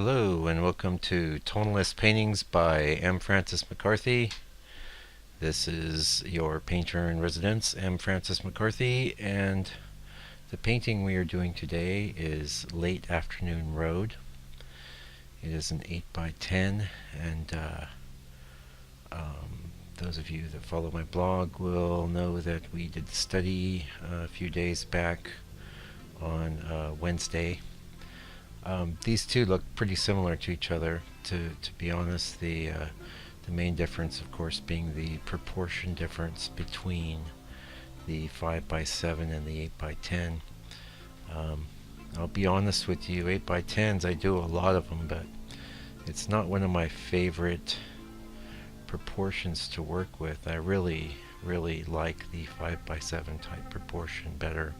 Hello and welcome to Tonalist Paintings by M. Francis McCarthy. This is your painter in residence, M. Francis McCarthy, and the painting we are doing today is Late Afternoon Road. It is an 8 by 10, and those of you that follow my blog will know that we did the study a few days back on Wednesday. These two look pretty similar to each other, to be honest. The main difference, of course, being the proportion difference between the 5 by 7 and the 8 by 10. I'll be honest with you, 8 by 10s, I do a lot of them, but it's not one of my favorite proportions to work with. I really like the 5 by 7 type proportion better.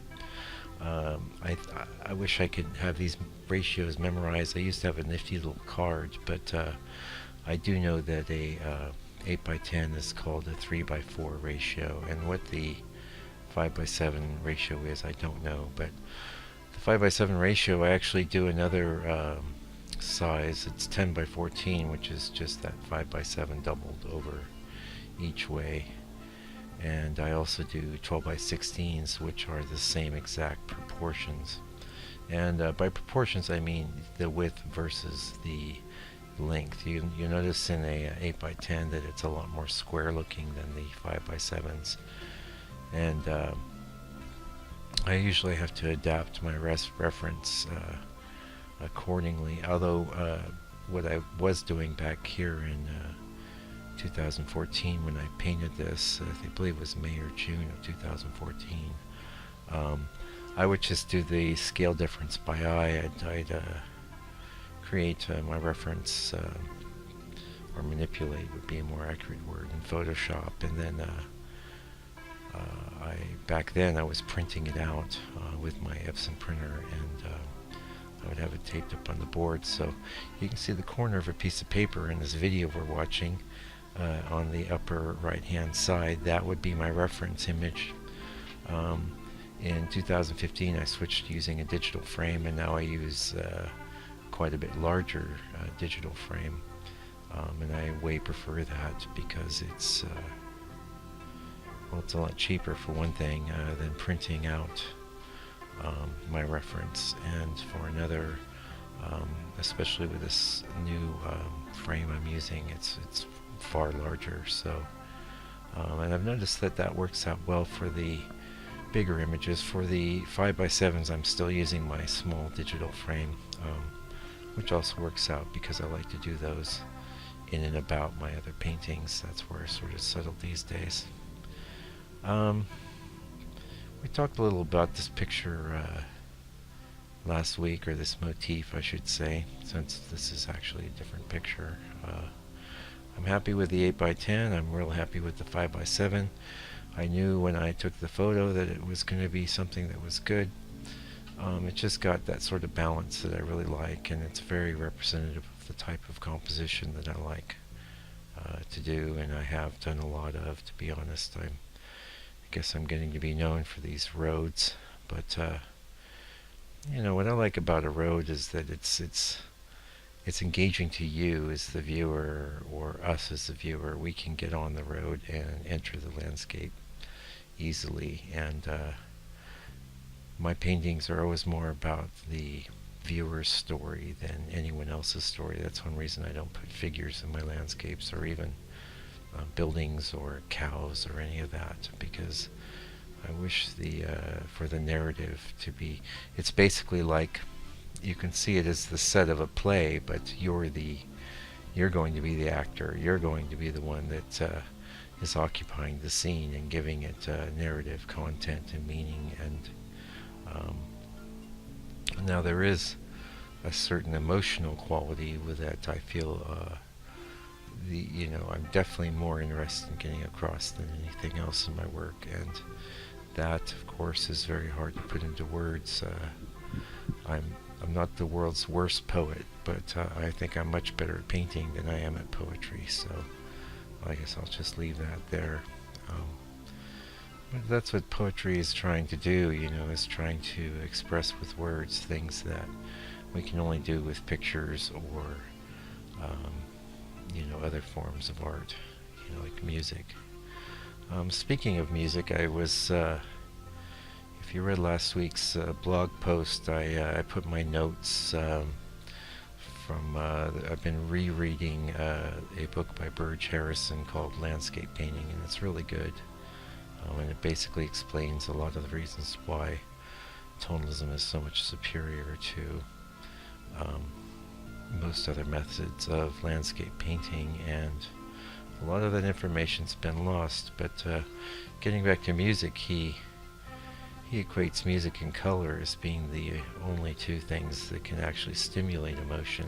I wish I could have these ratios memorized. I used to have a nifty little card, but I do know that a 8 by 10 is called a 3 by 4 ratio, and what the 5 by 7 ratio is, I don't know. But the 5 by 7 ratio, I actually do another size. It's 10 by 14, which is just that 5 by 7 doubled over each way. And I also do 12 by 16s, which are the same exact proportions. And by proportions, I mean the width versus the length. You notice in a 8 by 10 that it's a lot more square looking than the 5 by 7s. And I usually have to adapt my reference accordingly. Although what I was doing back here in 2014 when I painted this, I believe it was May or June of 2014, I would just do the scale difference by eye. I'd create my reference, or manipulate would be a more accurate word, in Photoshop, and then back then I was printing it out with my Epson printer, and I would have it taped up on the board. So you can see the corner of a piece of paper in this video we're watching. On the upper right hand side, that would be my reference image. In 2015 I switched to using a digital frame, and now I use quite a bit larger digital frame, and I way prefer that because it's it's a lot cheaper, for one thing, than printing out my reference, and for another, especially with this new frame I'm using, it's far larger. So and I've noticed that works out well for the bigger images. For the 5 by 7s, I'm still using my small digital frame, which also works out because I like to do those in and about my other paintings. That's where I sort of settled these days. We talked a little about this picture last week, or this motif I should say, since this is actually a different picture. I'm happy with the 8 by 10. I'm real happy with the 5 by 7. I knew when I took the photo that it was going to be something that was good. It just got that sort of balance that I really like, and it's very representative of the type of composition that I like to do, and I have done a lot of, to be honest. I guess I'm getting to be known for these roads, but what I like about a road is that it's engaging to you as the viewer, or us as the viewer. We can get on the road and enter the landscape easily, and my paintings are always more about the viewer's story than anyone else's story. That's one reason I don't put figures in my landscapes, or even buildings or cows or any of that, because I wish for the narrative to be, it's basically like, you can see it as the set of a play, but you're going to be the actor. You're going to be the one that is occupying the scene and giving it narrative content and meaning. And now there is a certain emotional quality with that. I feel I'm definitely more interested in getting across than anything else in my work, and that, of course, is very hard to put into words. I'm not the world's worst poet, but I think I'm much better at painting than I am at poetry, so I guess I'll just leave that there. But that's what poetry is trying to do, is trying to express with words things that we can only do with pictures or other forms of art, like music. Speaking of music, I was if you read last week's blog post, I put my notes from I've been rereading a book by Burge Harrison called Landscape Painting, and it's really good. And it basically explains a lot of the reasons why tonalism is so much superior to most other methods of landscape painting, and a lot of that information's been lost. But getting back to music, he equates music and color as being the only two things that can actually stimulate emotion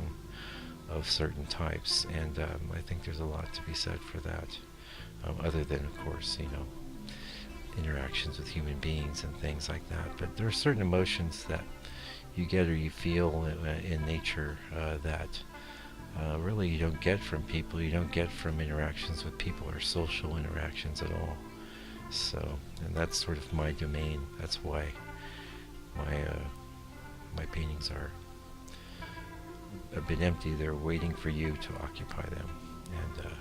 of certain types, and I think there's a lot to be said for that, other than, of course, interactions with human beings and things like that. But there are certain emotions that you get or you feel in nature that really you don't get from people. You don't get from interactions with people or social interactions at all. So, and that's sort of my domain. That's why my paintings are a bit empty. They're waiting for you to occupy them. And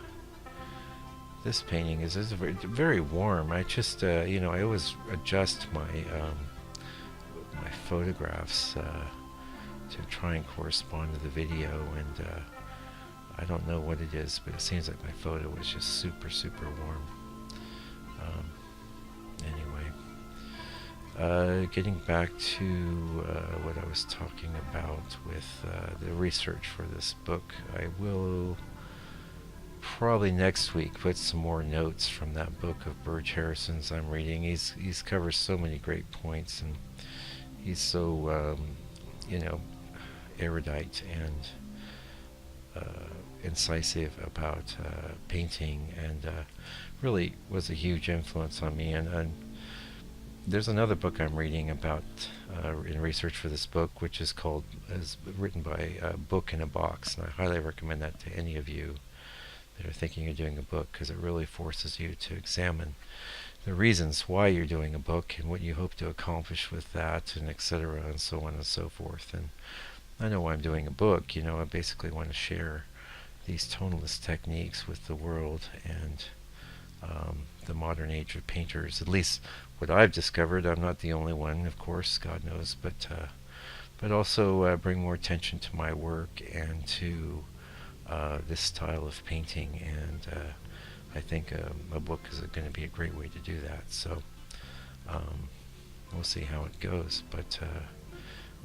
this painting is very, very warm. I just, I always adjust my my photographs to try and correspond to the video, and I don't know what it is, but it seems like my photo is just super, super warm. Anyway, getting back to what I was talking about with the research for this book, I will probably next week put some more notes from that book of Burge Harrison's I'm reading. He's covers so many great points, and he's so erudite and incisive about painting, and really was a huge influence on me. And there's another book I'm reading about in research for this book, which is written by Book in a Box, and I highly recommend that to any of you that are thinking of doing a book, because it really forces you to examine the reasons why you're doing a book and what you hope to accomplish with that, and etc., and so on and so forth. And I know why I'm doing a book. I basically want to share these tonalist techniques with the world and the modern age of painters. At least what I've discovered. I'm not the only one, of course, God knows, but also bring more attention to my work and to this style of painting, and I think a book is going to be a great way to do that. So we'll see how it goes, but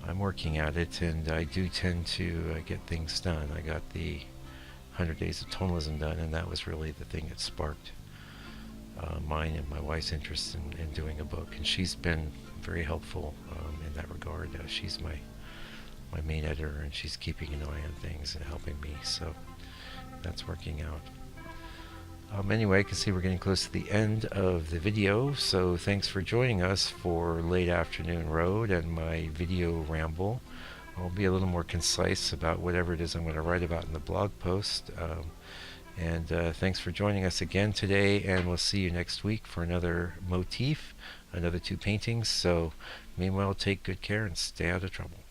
I'm working at it, and I do tend to get things done. I got the 100 Days of Tonalism done, and that was really the thing that sparked mine and my wife's interest in doing a book, and she's been very helpful in that regard. She's my main editor, and she's keeping an eye on things and helping me, so that's working out. Anyway, I can see we're getting close to the end of the video, so thanks for joining us for Late Afternoon Road and my video ramble. I'll be a little more concise about whatever it is I'm going to write about in the blog post. And thanks for joining us again today, and we'll see you next week for another motif, another 2 paintings. So meanwhile, take good care and stay out of trouble.